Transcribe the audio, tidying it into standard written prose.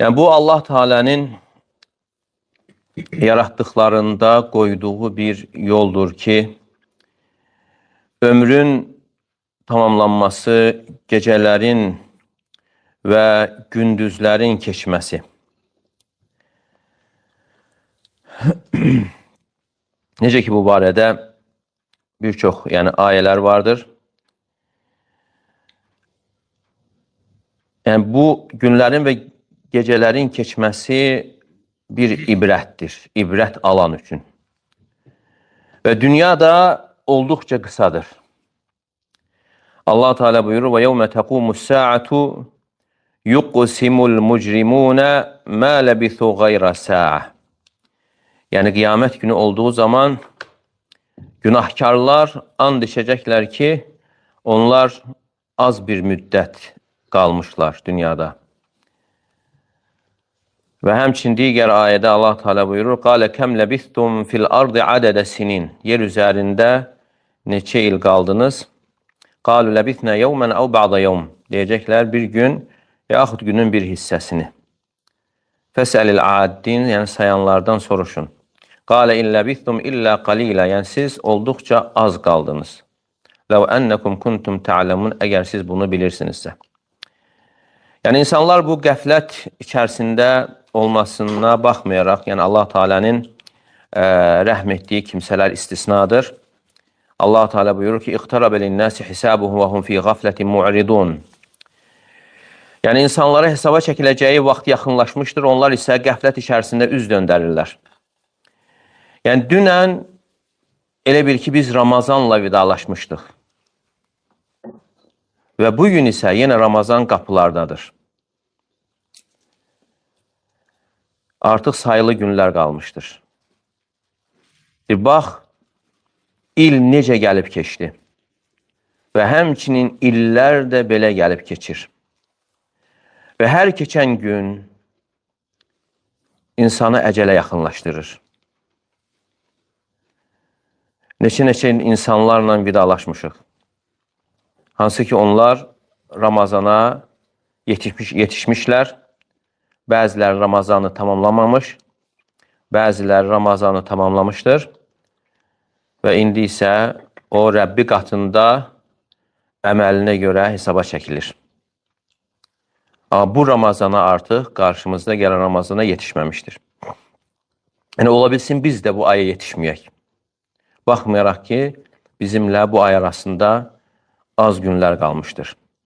Yəni bu Allah Teala'nın yarattıklarında koyduğu bir yoldur ki, ömrün tamamlanması, gecələrin və gündüzlərin keçməsi. Necə ki, bu barədə bir çox ayələr vardır. Yəni bu günlərin və gecələrin keçməsi bir ibrətdir, ibrət alan üçün. Və dünya da olduqca qısadır. Allah Teala buyurur: "Və yevmə təqumus sa'atu yuqsimul mujrimuna ma labisu ghayra sa'a." Yəni qiyamət günü olduğu zaman günahkarlar and içəcəklər ki, onlar az bir müddət qalmışlar dünyada. Və həmçinin digər ayədə Allah Teala buyurur: "Qale kem labistum fil ardı adada sinin." Yer üzərində neçə il qaldınız? Qalu labisna yawman aw ba'da yawm. Deyəcəklər bir gün yaxud günün bir hissəsini. Fəsəlil addin, yəni sayanlardan soruşun. Qale in labistum illa qalila, yəni siz olduqca az qaldınız. Law ennekum kuntum ta'lamun, əgər siz bunu bilirsinizsə. Yəni insanlar bu qəflət içərisində olmasına baxmayaraq, yəni Allah Teala'nın rəhm etdiyi kimsələr istisnadır. Allah Teala buyurur ki: "İqtarabə linnâsi hisabuhum və hum fî gafletin mu'ridun." Yəni insanlara hesaba çəkiləcəyi vaxt yaxınlaşmışdır, onlar isə qəflət içərisində üz döndərirlər. Yəni dünən elə bil ki, biz Ramazanla vidalaşmışdıq. Və bugün isə yenə Ramazan qapılardadır. Artıq sayılı günlər qalmışdır. Bir bax, il necə gəlib keçdi və həmçinin illər də belə gəlib keçir. Və hər keçən gün insanı əcələ yaxınlaşdırır. Neçə insanlarla vidalaşmışıq. Hansı ki, onlar Ramazana yetişmişlər, bəziləri Ramazanı tamamlamamış, bəziləri Ramazanı tamamlamışdır və indi isə o Rəbbi qatında əməlinə görə hesaba çəkilir. Amma bu Ramazana artıq qarşımızda gələn Ramazana yetişməmişdir. Yəni ola bilsin biz də bu aya yetişməyək. Baxmayaraq ki, bizimlə bu ay arasında az günlər qalmışdır.